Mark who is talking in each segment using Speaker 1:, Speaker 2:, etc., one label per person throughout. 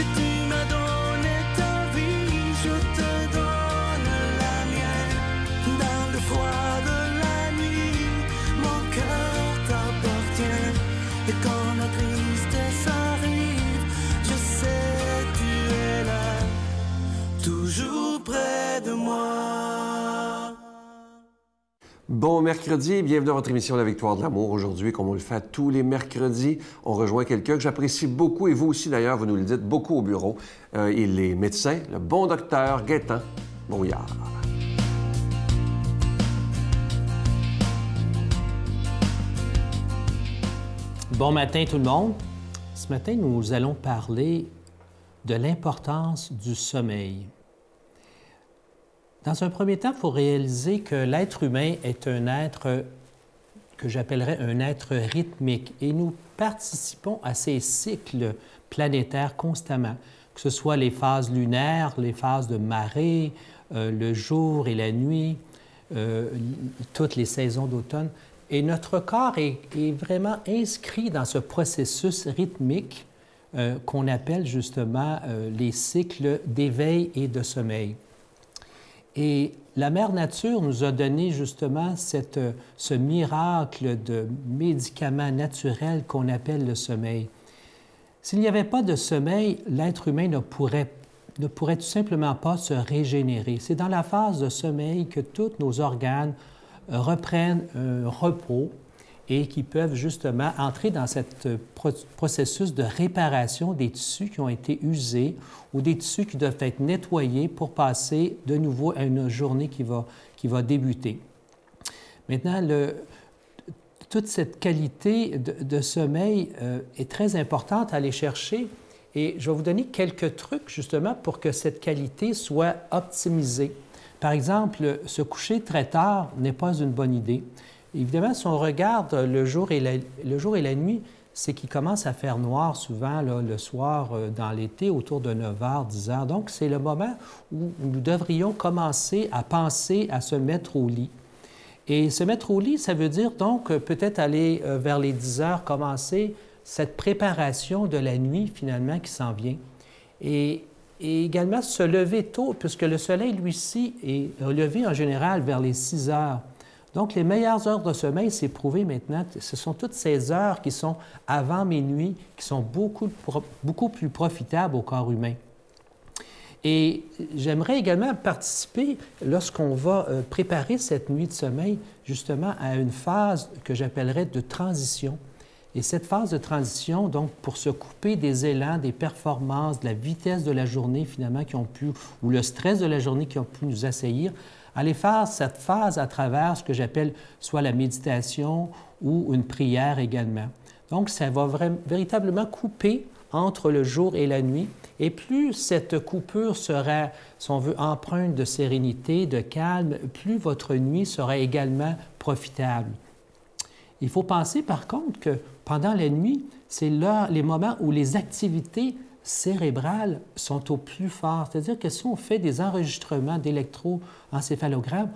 Speaker 1: Si tu m'as donné ta vie, je te donne la mienne. Dans le froid de la nuit, mon cœur t'appartient. Et quand la tristesse arrive, je sais tu es là, toujours près de moi.
Speaker 2: Bon mercredi, bienvenue dans votre émission La Victoire de l'amour. Aujourd'hui, comme on le fait tous les mercredis, on rejoint quelqu'un que j'apprécie beaucoup, et vous aussi d'ailleurs, vous nous le dites beaucoup au bureau. Il est médecin, le bon docteur Gaétan Brouillard.
Speaker 3: Bon matin tout le monde. Ce matin, nous allons parler de l'importance du sommeil. Dans un premier temps, il faut réaliser que l'être humain est un être que j'appellerais un être rythmique et nous participons à ces cycles planétaires constamment, que ce soit les phases lunaires, les phases de marée, le jour et la nuit, toutes les saisons d'automne. Et notre corps est vraiment inscrit dans ce processus rythmique qu'on appelle justement les cycles d'éveil et de sommeil. Et la Mère Nature nous a donné justement ce miracle de médicament naturel qu'on appelle le sommeil. S'il n'y avait pas de sommeil, l'être humain ne pourrait tout simplement pas se régénérer. C'est dans la phase de sommeil que tous nos organes reprennent un repos et qui peuvent justement entrer dans ce processus de réparation des tissus qui ont été usés ou des tissus qui doivent être nettoyés pour passer de nouveau à une journée qui va débuter. Maintenant, toute cette qualité de sommeil est très importante à aller chercher et je vais vous donner quelques trucs justement pour que cette qualité soit optimisée. Par exemple, se coucher très tard n'est pas une bonne idée. Évidemment, si on regarde le jour et la nuit, c'est qu'il commence à faire noir souvent là, le soir dans l'été, autour de 9 h, 10 h. Donc, c'est le moment où nous devrions commencer à penser à se mettre au lit. Et se mettre au lit, ça veut dire donc peut-être aller vers les 10 h, commencer cette préparation de la nuit finalement qui s'en vient. Et également se lever tôt, puisque le soleil, lui-ci, est levé en général vers les 6 h. Donc, les meilleures heures de sommeil, c'est prouvé maintenant, ce sont toutes ces heures qui sont avant minuit, qui sont beaucoup plus profitables au corps humain. Et j'aimerais également participer, lorsqu'on va préparer cette nuit de sommeil, justement à une phase que j'appellerais de transition. Et cette phase de transition, donc, pour se couper des élans, des performances, de la vitesse de la journée, finalement, ou le stress de la journée qui ont pu nous assaillir, aller faire cette phase à travers ce que j'appelle soit la méditation ou une prière également. Donc, ça va véritablement couper entre le jour et la nuit. Et plus cette coupure sera, si on veut, empreinte de sérénité, de calme, plus votre nuit sera également profitable. Il faut penser, par contre, que pendant la nuit, c'est les moments où les activités cérébrales sont au plus fort. C'est-à-dire que si on fait des enregistrements d'électroencéphalogramme,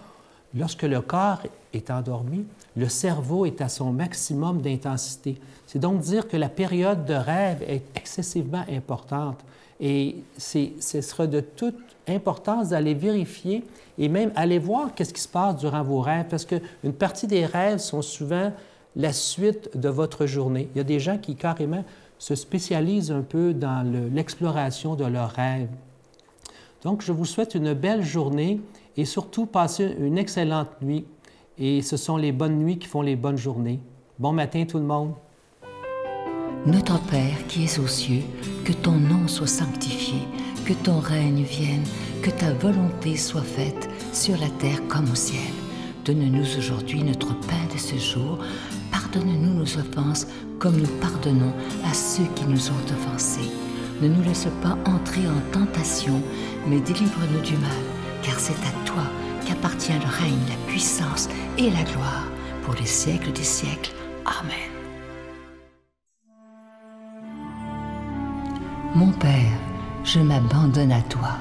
Speaker 3: lorsque le corps est endormi, le cerveau est à son maximum d'intensité. C'est donc dire que la période de rêve est excessivement importante. Et ce sera de toute importance d'aller vérifier et même aller voir qu'est-ce qui se passe durant vos rêves, parce qu'une partie des rêves sont souvent la suite de votre journée. Il y a des gens qui carrément se spécialisent un peu dans l'exploration de leurs rêves. Donc, je vous souhaite une belle journée et surtout passez une excellente nuit. Et ce sont les bonnes nuits qui font les bonnes journées. Bon matin tout le monde.
Speaker 4: Notre Père qui es aux cieux, que ton nom soit sanctifié, que ton règne vienne, que ta volonté soit faite sur la terre comme au ciel. Donne-nous aujourd'hui notre pain de ce jour. Pardonne-nous nos offenses comme nous pardonnons à ceux qui nous ont offensés. Ne nous laisse pas entrer en tentation, mais délivre-nous du mal, car c'est à toi qu'appartient le règne, la puissance et la gloire pour les siècles des siècles. Amen. Mon Père, je m'abandonne à toi.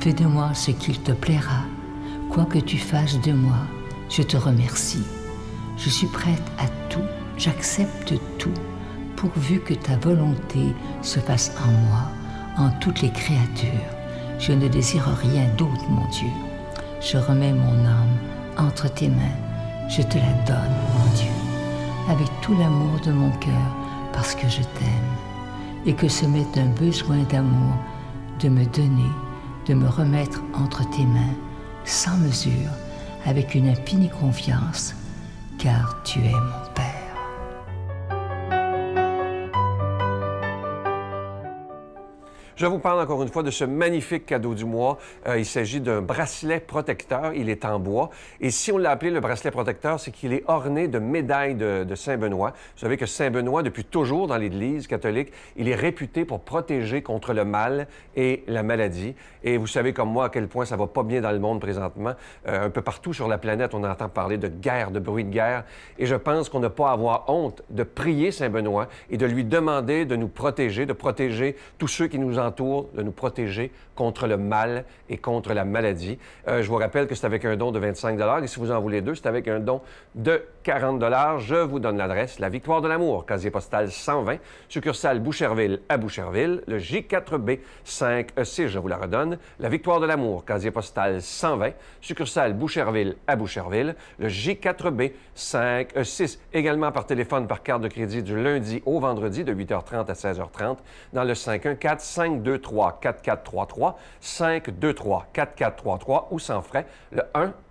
Speaker 4: Fais de moi ce qu'il te plaira. Quoi que tu fasses de moi, je te remercie. Je suis prête à tout, j'accepte tout, pourvu que ta volonté se fasse en moi, en toutes les créatures. Je ne désire rien d'autre, mon Dieu. Je remets mon âme entre tes mains. Je te la donne, mon Dieu, avec tout l'amour de mon cœur, parce que je t'aime, et que ce m'est un besoin d'amour de me donner, de me remettre entre tes mains, sans mesure, avec une infinie confiance, car tu es mon Père.
Speaker 2: Je vous parle encore une fois de ce magnifique cadeau du mois. Il s'agit d'un bracelet protecteur. Il est en bois. Et si on l'a appelé le bracelet protecteur, c'est qu'il est orné de médailles de Saint-Benoît. Vous savez que Saint-Benoît, depuis toujours dans l'Église catholique, il est réputé pour protéger contre le mal et la maladie. Et vous savez comme moi à quel point ça va pas bien dans le monde présentement. Un peu partout sur la planète, on entend parler de guerre, de bruit de guerre. Et je pense qu'on n'a pas à avoir honte de prier Saint-Benoît et de lui demander de nous protéger, de protéger tous ceux qui nous entourent, de nous protéger contre le mal et contre la maladie. Je vous rappelle que c'est avec un don de 25 $ et si vous en voulez deux, c'est avec un don de 40 $. Je vous donne l'adresse, la Victoire de l'amour, casier postal 120, succursale Boucherville à Boucherville, le J4B 5E6, je vous la redonne, la Victoire de l'amour, casier postal 120, succursale Boucherville à Boucherville, le J4B 5E6, également par téléphone par carte de crédit du lundi au vendredi de 8h30 à 16h30 dans le 514-523-4433, 523-4433 ou sans frais, le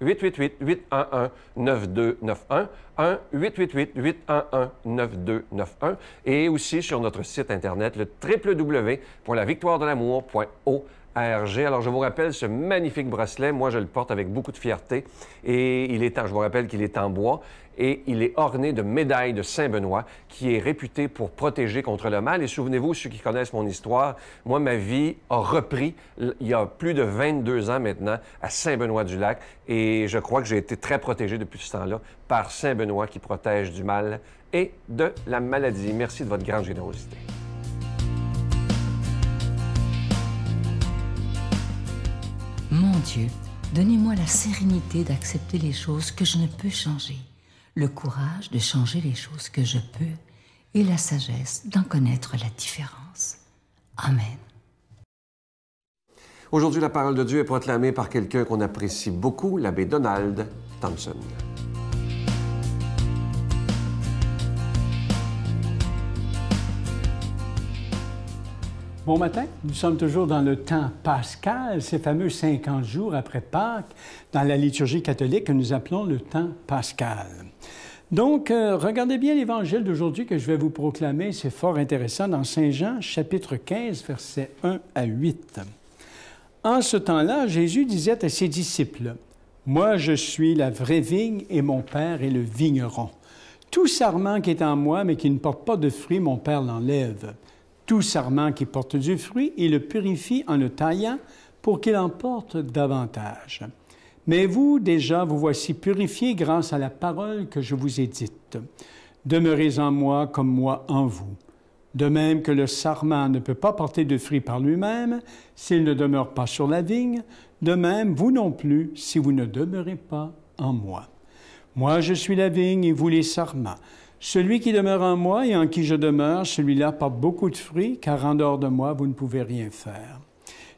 Speaker 2: 1-888-811-9291, 1-888-811-9291 et aussi sur notre site Internet, le www.lavictoiredelamour.org. Alors, je vous rappelle ce magnifique bracelet. Moi, je le porte avec beaucoup de fierté. Et je vous rappelle qu'il est en bois et il est orné de médailles de Saint-Benoît qui est réputé pour protéger contre le mal. Et souvenez-vous, ceux qui connaissent mon histoire, moi, ma vie a repris il y a plus de 22 ans maintenant à Saint-Benoît-du-Lac. Et je crois que j'ai été très protégé depuis ce temps-là par Saint-Benoît qui protège du mal et de la maladie. Merci de votre grande générosité.
Speaker 4: Mon Dieu, donnez-moi la sérénité d'accepter les choses que je ne peux changer, le courage de changer les choses que je peux et la sagesse d'en connaître la différence. Amen.
Speaker 2: Aujourd'hui, la parole de Dieu est proclamée par quelqu'un qu'on apprécie beaucoup, l'abbé Donald Thompson.
Speaker 5: Bon matin, nous sommes toujours dans le temps pascal, ces fameux 50 jours après Pâques, dans la liturgie catholique que nous appelons le temps pascal. Donc, regardez bien l'évangile d'aujourd'hui que je vais vous proclamer, c'est fort intéressant, dans Saint Jean, chapitre 15, versets 1 à 8. En ce temps-là, Jésus disait à ses disciples, « Moi, je suis la vraie vigne et mon Père est le vigneron. Tout sarment qui est en moi, mais qui ne porte pas de fruit, mon Père l'enlève. Tout sarment qui porte du fruit, il le purifie en le taillant pour qu'il en porte davantage. Mais vous, déjà, vous voici purifiés grâce à la parole que je vous ai dite. Demeurez en moi comme moi en vous. De même que le sarment ne peut pas porter de fruit par lui-même s'il ne demeure pas sur la vigne, de même vous non plus si vous ne demeurez pas en moi. Moi, je suis la vigne et vous les sarments. Celui qui demeure en moi et en qui je demeure, celui-là porte beaucoup de fruits, car en dehors de moi, vous ne pouvez rien faire.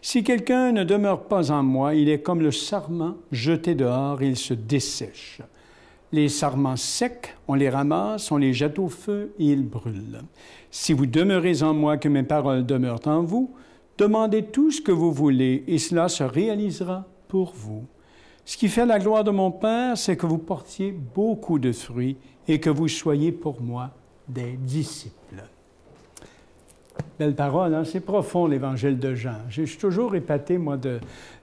Speaker 5: Si quelqu'un ne demeure pas en moi, il est comme le sarment jeté dehors et il se dessèche. Les sarments secs, on les ramasse, on les jette au feu et ils brûlent. Si vous demeurez en moi, que mes paroles demeurent en vous, demandez tout ce que vous voulez et cela se réalisera pour vous. Ce qui fait la gloire de mon Père, c'est que vous portiez beaucoup de fruits et que vous soyez pour moi des disciples. » Belle parole, hein? C'est profond, l'Évangile de Jean. Je suis toujours épaté, moi,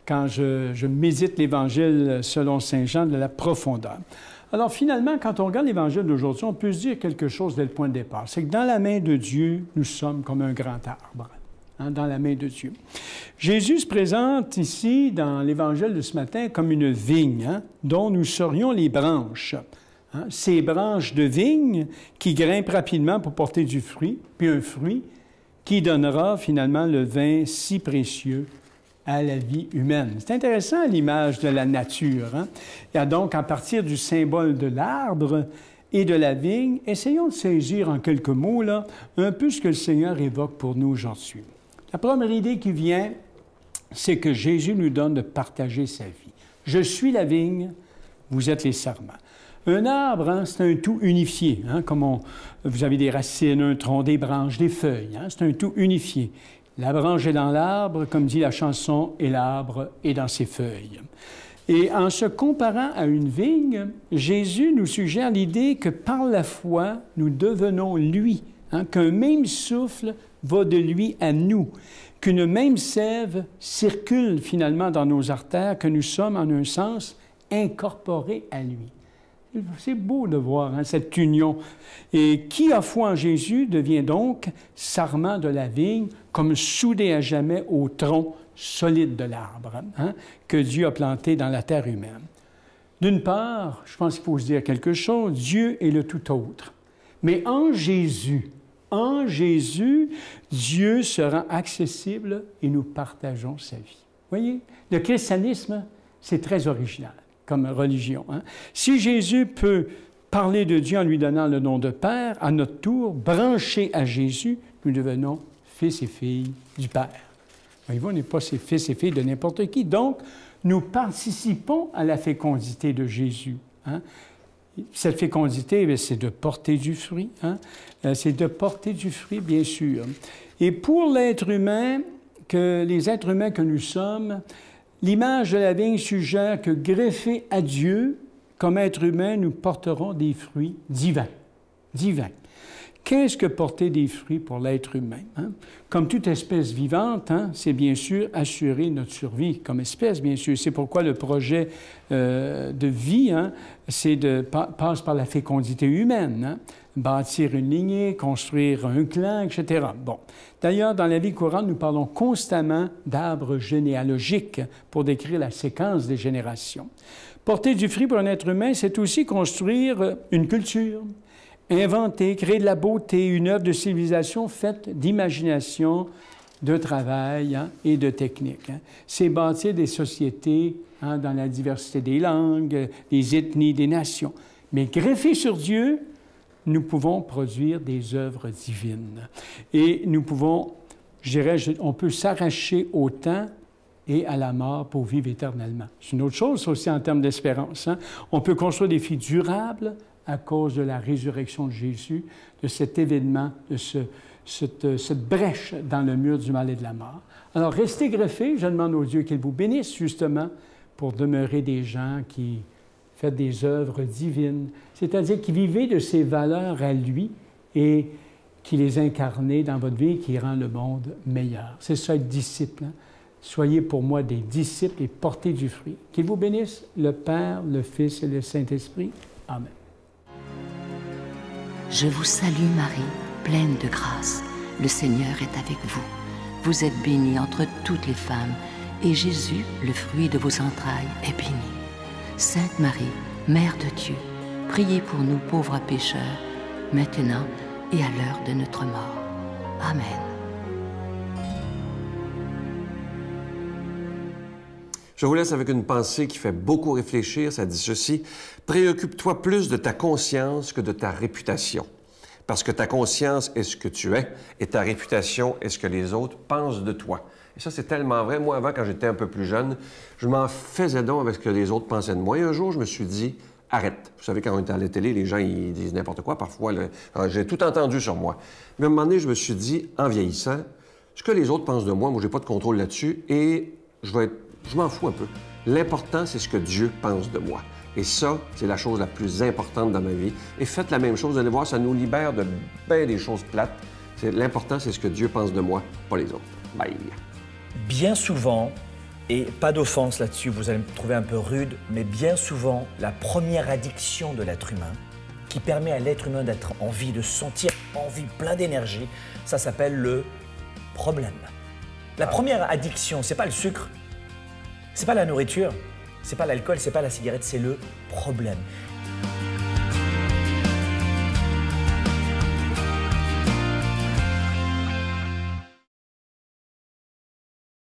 Speaker 5: quand je médite l'Évangile selon Saint Jean, de la profondeur. Alors, finalement, quand on regarde l'Évangile d'aujourd'hui, on peut se dire quelque chose dès le point de départ. C'est que dans la main de Dieu, nous sommes comme un grand arbre. Hein, dans la main de Dieu. Jésus se présente ici, dans l'Évangile de ce matin, comme une vigne, hein, dont nous serions les branches. Hein, ces branches de vigne qui grimpent rapidement pour porter du fruit, puis un fruit qui donnera finalement le vin si précieux à la vie humaine. C'est intéressant l'image de la nature. Hein? Il y a donc, à partir du symbole de l'arbre et de la vigne, essayons de saisir en quelques mots là, un peu ce que le Seigneur évoque pour nous aujourd'hui. La première idée qui vient, c'est que Jésus nous donne de partager sa vie. Je suis la vigne, vous êtes les sarments. Un arbre, hein, c'est un tout unifié. Hein, comme vous avez des racines, un tronc, des branches, des feuilles. Hein, c'est un tout unifié. La branche est dans l'arbre, comme dit la chanson, et l'arbre est dans ses feuilles. Et en se comparant à une vigne, Jésus nous suggère l'idée que par la foi, nous devenons lui, hein, qu'un même souffle va de lui à nous, qu'une même sève circule finalement dans nos artères, que nous sommes en un sens incorporés à lui. C'est beau de voir hein, cette union. Et qui a foi en Jésus devient donc sarment de la vigne, comme soudé à jamais au tronc solide de l'arbre hein, que Dieu a planté dans la terre humaine. D'une part, je pense qu'il faut se dire quelque chose, Dieu est le tout autre. Mais en Jésus, Dieu se rend accessible et nous partageons sa vie. Vous voyez, le christianisme, c'est très original comme religion. Hein? Si Jésus peut parler de Dieu en lui donnant le nom de Père, à notre tour, branchés à Jésus, nous devenons fils et filles du Père. Voyez-vous, on n'est pas ses fils et filles de n'importe qui. Donc, nous participons à la fécondité de Jésus. Hein? Cette fécondité, c'est de porter du fruit. Hein? C'est de porter du fruit, bien sûr. Et pour l'être humain, les êtres humains que nous sommes, l'image de la vigne suggère que, greffés à Dieu, comme êtres humains, nous porterons des fruits divins. Divins. Qu'est-ce que porter des fruits pour l'être humain? Hein? Comme toute espèce vivante, hein, c'est bien sûr assurer notre survie comme espèce, bien sûr. C'est pourquoi le projet de vie, hein, passe par la fécondité humaine. Hein? Bâtir une lignée, construire un clan, etc. Bon. D'ailleurs, dans la vie courante, nous parlons constamment d'arbres généalogiques pour décrire la séquence des générations. Porter du fruit pour un être humain, c'est aussi construire une culture, inventer, créer de la beauté, une œuvre de civilisation faite d'imagination, de travail hein, et de technique. Hein. C'est bâtir des sociétés hein, dans la diversité des langues, des ethnies, des nations. Mais greffés sur Dieu, nous pouvons produire des œuvres divines. Et nous pouvons, je dirais, on peut s'arracher au temps et à la mort pour vivre éternellement. C'est une autre chose aussi en termes d'espérance. Hein? On peut construire des vies durables à cause de la résurrection de Jésus, de cet événement, de cette brèche dans le mur du mal et de la mort. Alors, restez greffés. Je demande au Dieu qu'il vous bénisse, justement, pour demeurer des gens qui font des œuvres divines, c'est-à-dire qui vivent de ses valeurs à lui et qui les incarnent dans votre vie et qui rend le monde meilleur. C'est ça, être disciple. Hein? Soyez pour moi des disciples et portez du fruit. Qu'il vous bénisse, le Père, le Fils et le Saint-Esprit. Amen.
Speaker 4: Je vous salue Marie, pleine de grâce. Le Seigneur est avec vous. Vous êtes bénie entre toutes les femmes, et Jésus, le fruit de vos entrailles, est béni. Sainte Marie, Mère de Dieu, priez pour nous pauvres pécheurs, maintenant et à l'heure de notre mort. Amen.
Speaker 2: Je vous laisse avec une pensée qui fait beaucoup réfléchir. Ça dit ceci: préoccupe-toi plus de ta conscience que de ta réputation. Parce que ta conscience est ce que tu es et ta réputation est ce que les autres pensent de toi. Et ça, c'est tellement vrai. Moi, avant, quand j'étais un peu plus jeune, je m'en faisais donc avec ce que les autres pensaient de moi. Et un jour, je me suis dit, arrête. Vous savez, quand on est à la télé, les gens, ils disent n'importe quoi. Parfois, j'ai tout entendu sur moi. Mais à un moment donné, je me suis dit, en vieillissant, ce que les autres pensent de moi, moi, j'ai pas de contrôle là-dessus et je m'en fous un peu. L'important, c'est ce que Dieu pense de moi. Et ça, c'est la chose la plus importante dans ma vie. Et faites la même chose. Vous allez voir, ça nous libère de bien des choses plates. L'important, c'est ce que Dieu pense de moi, pas les autres. Bye.
Speaker 6: Bien souvent, et pas d'offense là-dessus, vous allez me trouver un peu rude, mais bien souvent, la première addiction de l'être humain, qui permet à l'être humain d'être en vie, de se sentir en vie, plein d'énergie, ça s'appelle le problème. La première addiction, c'est pas le sucre, c'est pas la nourriture, c'est pas l'alcool, c'est pas la cigarette, c'est le problème.